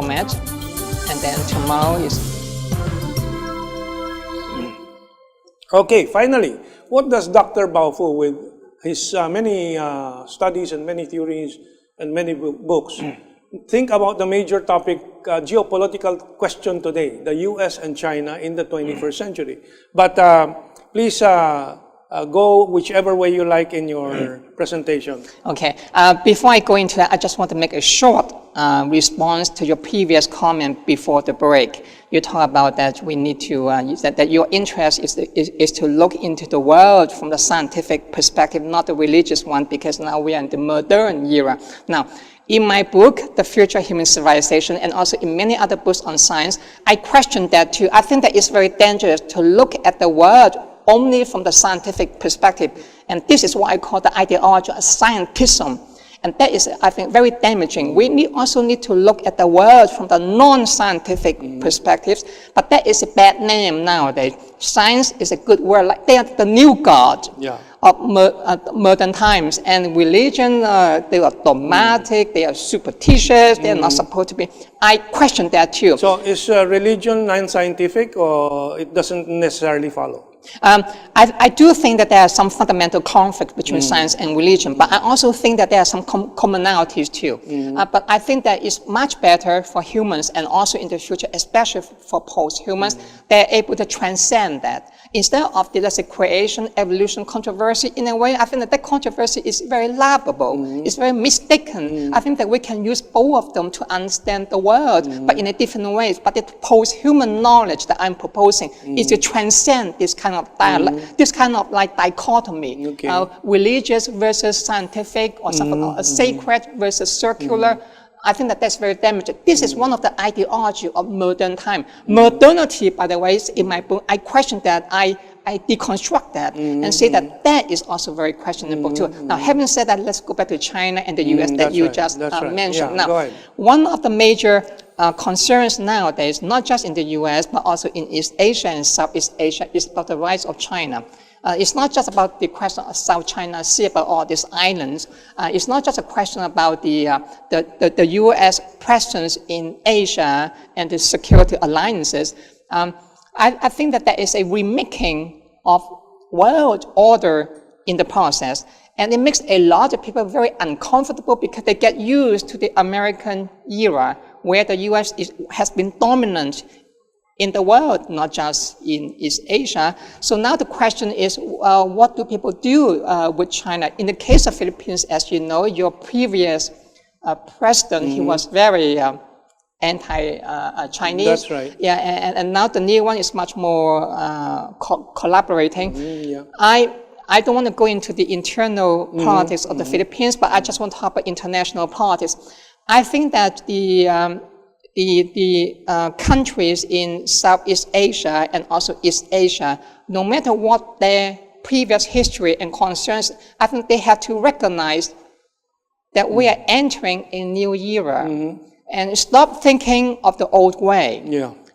diplomat, and then tomorrow is... Okay, finally, what does Dr. Baofu, with his many studies and many theories and many books, think about the major topic, geopolitical question today, the US and China in the 21st century? But please go whichever way you like in your presentation. Okay. Before I go into that, I just want to make a short response to your previous comment before the break. You talk about that we need to, that your interest is to look into the world from the scientific perspective, not the religious one, because now we are in the modern era. Now, in my book, The Future of Human Civilization, and also in many other books on science, I question that too. I think that it's very dangerous to look at the world only from the scientific perspective. And this is what I call the ideology of scientism. And that is, I think, very damaging. We also need to look at the world from the non-scientific perspectives, but that is a bad name nowadays. Science is a good word, like they are the new God of modern times. And religion, they are dogmatic, they are superstitious, they are not supposed to be. I question that too. So is religion non-scientific, or it doesn't necessarily follow? I do think that there are some fundamental conflicts between science and religion, but I also think that there are some commonalities too. But I think that it's much better for humans, and also in the future, especially for post-humans, they're able to transcend that. Instead of the, let's say, creation, evolution controversy, in a way, I think that that controversy is very laughable. It's very mistaken. I think that we can use both of them to understand the world, but in a different ways. But the post-human knowledge that I'm proposing is to transcend this kind of dialogue, this kind of like dichotomy, religious versus scientific, or something sacred versus circular. I think that that's very damaging. This is one of the ideology of modern time. Modernity, by the way, is in my book, I question that, I deconstruct that and say that that is also very questionable too. Now, having said that, let's go back to China and the US that you just mentioned. Yeah, now, one of the major concerns nowadays, not just in the US, but also in East Asia and Southeast Asia, is about the rise of China. It's not just about the question of South China Sea, about all these islands. It's not just a question about the US presence in Asia and the security alliances. I think that there is a remaking of world order in the process. And it makes a lot of people very uncomfortable because they get used to the American era, where the US has been dominant in the world, not just in East Asia. So now the question is, what do people do with China? In the case of Philippines, as you know, your previous president, he was very anti-Chinese. That's right. Yeah, and now the new one is much more collaborating. I don't want to go into the internal politics of the Philippines, but I just want to talk about international politics. I think that the countries in Southeast Asia and also East Asia, no matter what their previous history and concerns, I think they have to recognize that we are entering a new era and stop thinking of the old way.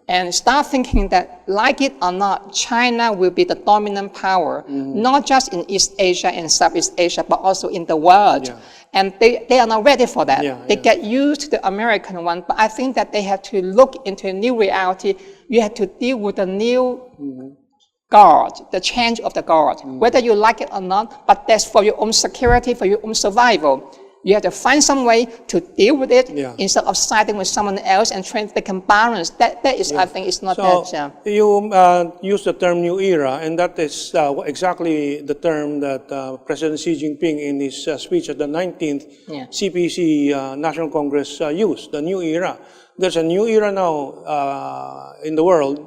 And start thinking that, like it or not, China will be the dominant power, not just in East Asia and Southeast Asia, but also in the world. And they are not ready for that. They get used to the American one, but I think that they have to look into a new reality. You have to deal with the new guard, the change of the guard, whether you like it or not, but that's for your own security, for your own survival. You have to find some way to deal with it instead of siding with someone else and trying to can balance. That is, I think, it's not that. You use the term new era, and that is exactly the term that President Xi Jinping in his speech at the 19th CPC National Congress used, the new era. There's a new era now in the world,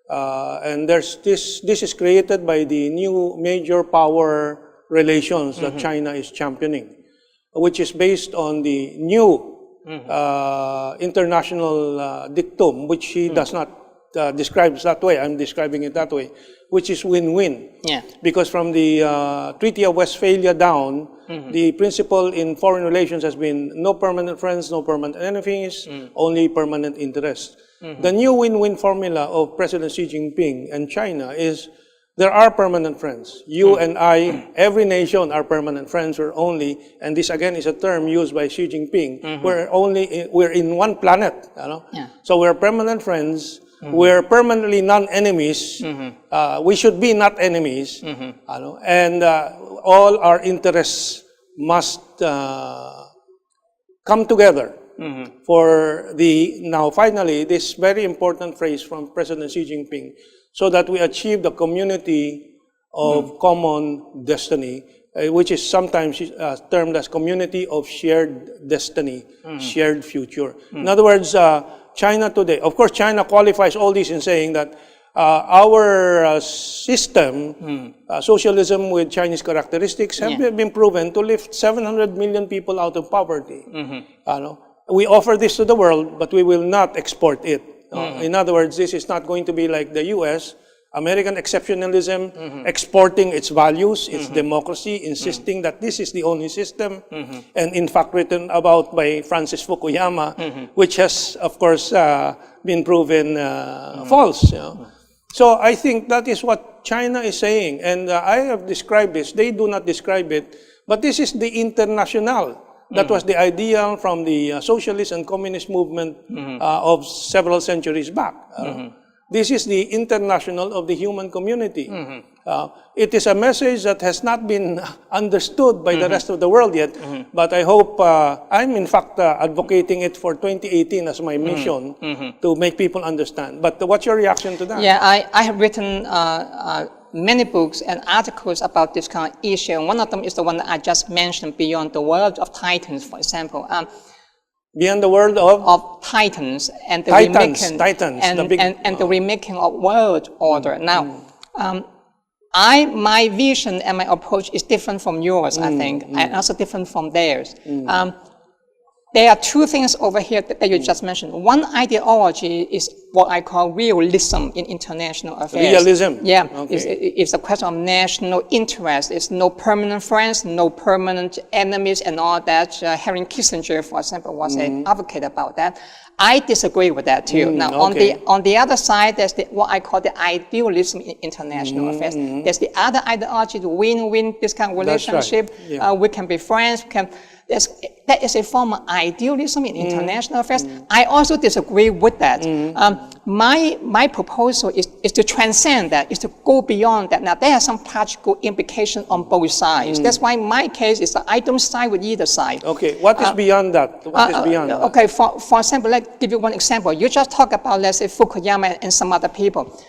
and there's this is created by the new major power relations that China is championing, which is based on the new international dictum, which he does not describe that way. I'm describing it that way, which is win-win. Because from the Treaty of Westphalia down, the principle in foreign relations has been no permanent friends, no permanent enemies, only permanent interests. The new win-win formula of President Xi Jinping and China is there are permanent friends. You and I, every nation are permanent friends. We're only, and this again is a term used by Xi Jinping, we're in one planet, you know? So we're permanent friends. We're permanently non-enemies. We should be not enemies. You know? And all our interests must come together for now finally, this very important phrase from President Xi Jinping, so that we achieve the community of common destiny, which is sometimes termed as community of shared destiny, shared future. In other words, China today, of course, China qualifies all this in saying that our system, socialism with Chinese characteristics, have been proven to lift 700 million people out of poverty. We offer this to the world, but we will not export it. In other words, this is not going to be like the US, American exceptionalism, exporting its values, its democracy, insisting that this is the only system, and in fact written about by Francis Fukuyama, which has, of course, been proven false. You know? So I think that is what China is saying, and I have described this. They do not describe it, but this is the international. That was the ideal from the socialist and communist movement of several centuries back. This is the international of the human community. It is a message that has not been understood by the rest of the world yet, but I hope, I'm in fact advocating it for 2018 as my mission to make people understand. But what's your reaction to that? Yeah, I have written many books and articles about this kind of issue. And one of them is the one that I just mentioned, Beyond the World of Titans, for example. Beyond the world of titans and the remaking, the remaking of world order. Now, my vision and my approach is different from yours, I think, and also different from theirs. There are two things over here that you just mentioned. One ideology is what I call realism in international affairs. Realism? Yeah. Okay. It's a question of national interest. It's no permanent friends, no permanent enemies and all that. Henry Kissinger, for example, was an advocate about that. I disagree with that too. Now, on the other side, there's what I call the idealism in international affairs. There's the other ideology, the win-win, this kind of relationship. That's right. Yeah. We can be friends, that is a form of idealism in international affairs. I also disagree with that. My proposal is to transcend that, is to go beyond that. Now, there are some practical implications on both sides. That's why my case is that I don't side with either side. Okay, what is beyond that? What is beyond that? Okay, for example, let's give you one example. You just talk about, let's say, Fukuyama and some other people.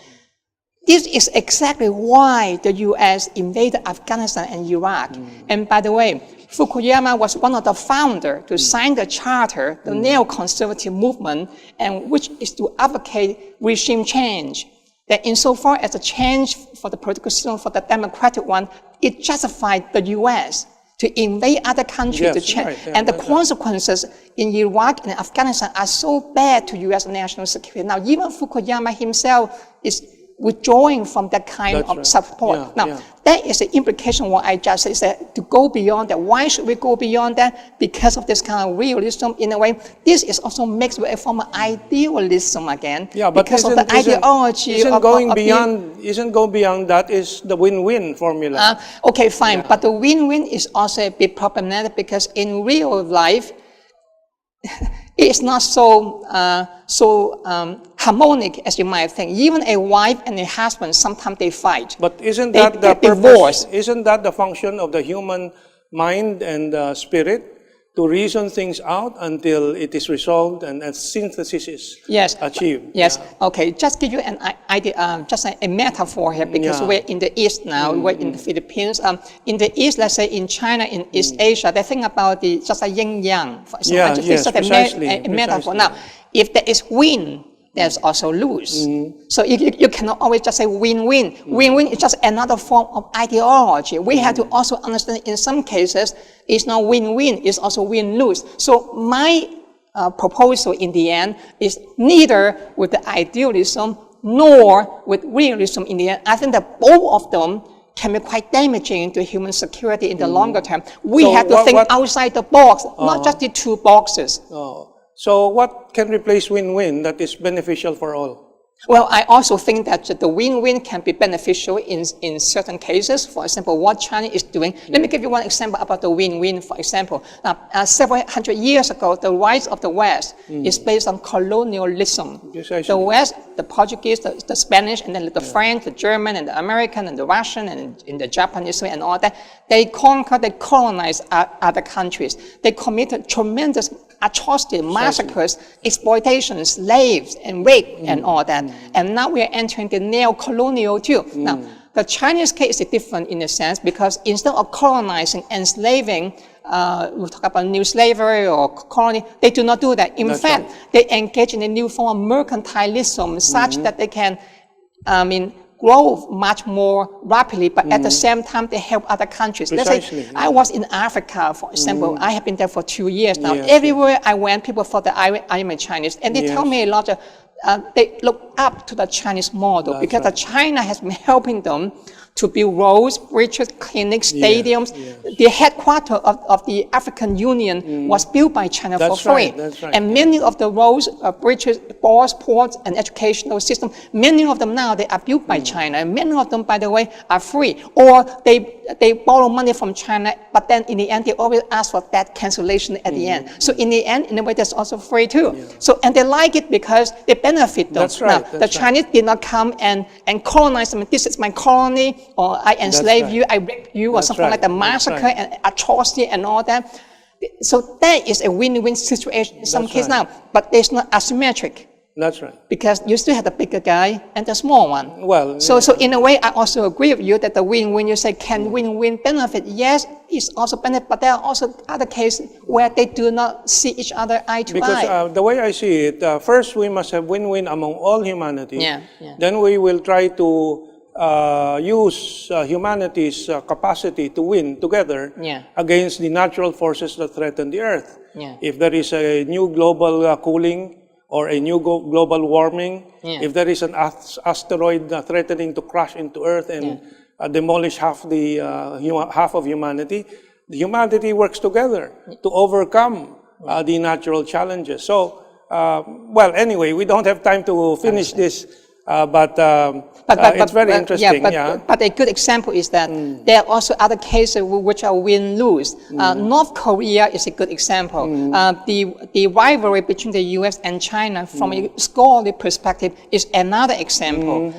This is exactly why the U.S. invaded Afghanistan and Iraq. And by the way, Fukuyama was one of the founders to sign the charter, the neoconservative movement, and which is to advocate regime change. That insofar as the change for the political system, for the democratic one, it justified the U.S. to invade other countries to change. Right, yeah, and the consequences in Iraq and Afghanistan are so bad to U.S. national security. Now, even Fukuyama himself is withdrawing from that kind of support. Now, that is the implication of what I just said, is that to go beyond that. Why should we go beyond that? Because of this kind of realism, in a way. This is also mixed with a form of idealism again. Yeah, but because of the ideology isn't going beyond that is the win-win formula. Okay, fine. But the win-win is also a bit problematic because in real life, it's not so harmonic as you might think. Even a wife and a husband, sometimes they fight. But isn't that the purpose? Isn't that the function of the human mind and spirit? To reason things out until it is resolved and a synthesis is achieved. Yes. Okay. Just give you an idea, just a metaphor here, because we're in the East now. We're in the Philippines. In the East, let's say in China, in East Asia, they think about just a yin-yang. Precisely. A metaphor. Now, if there is win, there's also lose. So you cannot always just say win-win. Win-win is just another form of ideology. We have to also understand in some cases, it's not win-win, it's also win-lose. So my proposal in the end is neither with the idealism nor with realism in the end. I think that both of them can be quite damaging to human security in the longer term. We have to think outside the box, not just the two boxes. So what can replace win-win that is beneficial for all? Well, I also think that the win-win can be beneficial in certain cases. For example, what China is doing. Let me give you one example about the win-win, for example. Now, several hundred years ago, the rise of the West is based on colonialism. The West, the Portuguese, the Spanish, and then the French, the German, and the American, and the Russian, and the Japanese, and all that, they colonized other countries. They committed tremendous atrocity, massacres, exploitation, slaves, and rape, and all that. And now we are entering the neo-colonial too. Now, the Chinese case is different in a sense because instead of colonizing, enslaving, we talk about new slavery or colony, they do not do that. In fact, they engage in a new form of mercantilism such that they can, grow much more rapidly, but at the same time, they help other countries. Precisely, Let's say I was in Africa, for example. I have been there for 2 years now. Everywhere I went, people thought that I am a Chinese. And they tell me a lot of, they look up to the Chinese model because China has been helping them to build roads, bridges, clinics, stadiums. The headquarters of the African Union was built by China for free. And many of the roads, bridges, ports, and educational system, many of them now, they are built by China. And many of them, by the way, are free. Or they borrow money from China, but then in the end, they always ask for that cancellation at the end. So in the end, in a way, that's also free too. So, and they like it because they benefit them. Now, the Chinese did not come and colonize them. This is my colony, or I enslave you, I rape you, or something like the massacre and atrocity and all that. So that is a win-win situation in some cases now, but it's not asymmetric. That's right. Because you still have the bigger guy and the small one. Well, so in a way, I also agree with you that the win-win, you say, can win-win benefit? Yes, it's also benefit, but there are also other cases where they do not see each other eye to eye. Because the way I see it, first we must have win-win among all humanity. Then we will try to use humanity's capacity to win together against the natural forces that threaten the Earth. If there is a new global cooling or a new global warming, if there is an asteroid threatening to crash into Earth and demolish half of humanity, the humanity works together to overcome the natural challenges. So, well, anyway, we don't have time to finish this. But it's very interesting. But a good example is that there are also other cases which are win-lose. North Korea is a good example. The rivalry between the U.S. and China from a scholarly perspective is another example.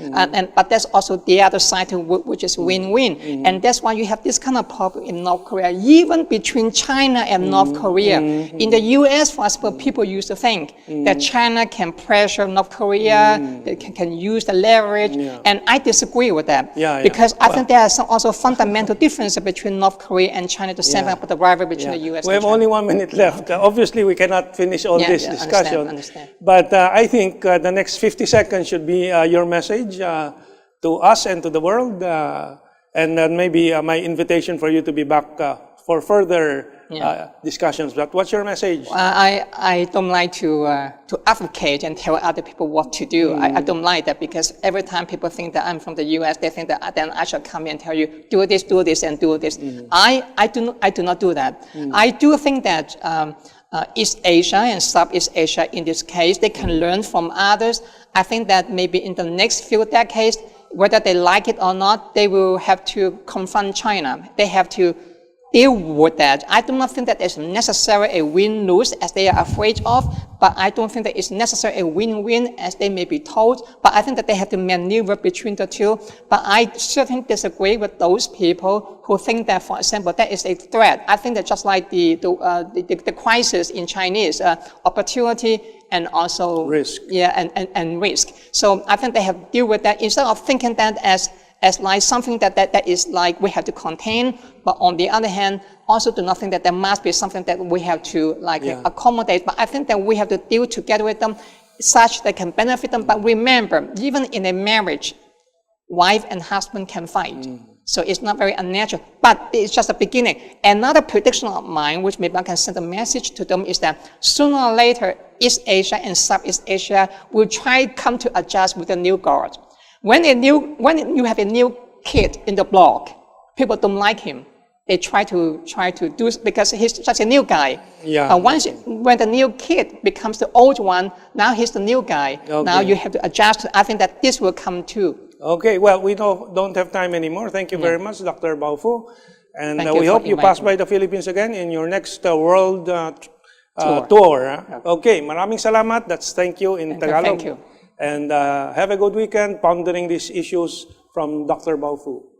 But that's also the other side which is win-win. And that's why you have this kind of problem in North Korea, even between China and North Korea. In the U.S., for example, people used to think that China can pressure North Korea, they can use the leverage, and I disagree with that because I think there are some also fundamental differences between North Korea and China to sum up the rivalry between the U.S. We have only 1 minute left. Obviously, we cannot finish all this discussion, understand. But I think the next 50 seconds should be your message to us and to the world, and then maybe my invitation for you to be back for further discussions. But what's your message? I don't like to advocate and tell other people what to do. I don't like that because every time people think that I'm from the U.S., they think that then I shall come and tell you, do this, and do this. I do not do that. I do think that East Asia and Southeast Asia, in this case, they can learn from others. I think that maybe in the next few decades, whether they like it or not, they will have to confront China. They have to deal with that. I do not think that it's necessarily a win-lose as they are afraid of, but I don't think that it's necessarily a win-win as they may be told, but I think that they have to maneuver between the two. But I certainly disagree with those people who think that, for example, that is a threat. I think that just like the crisis in Chinese, opportunity and also risk. And risk. So I think they have to deal with that instead of thinking that as like something that is like we have to contain, but on the other hand, also do not think that there must be something that we have to accommodate. But I think that we have to deal together with them such that can benefit them. But remember, even in a marriage, wife and husband can fight. So it's not very unnatural, but it's just a beginning. Another prediction of mine, which maybe I can send a message to them, is that sooner or later, East Asia and Southeast Asia will try to come to adjust with the new guard. When you have a new kid in the block, people don't like him. they try to do, because he's such a new guy. Yeah. When the new kid becomes the old one, now he's the new guy. Okay. Now you have to adjust. I think that this will come too. Okay, well, we don't have time anymore. Thank you very much, Dr. Baofu. And we hope you pass by the Philippines again in your next world tour. Okay, maraming salamat. That's thank you in Tagalog. Thank you. And have a good weekend pondering these issues from Dr. Baofu.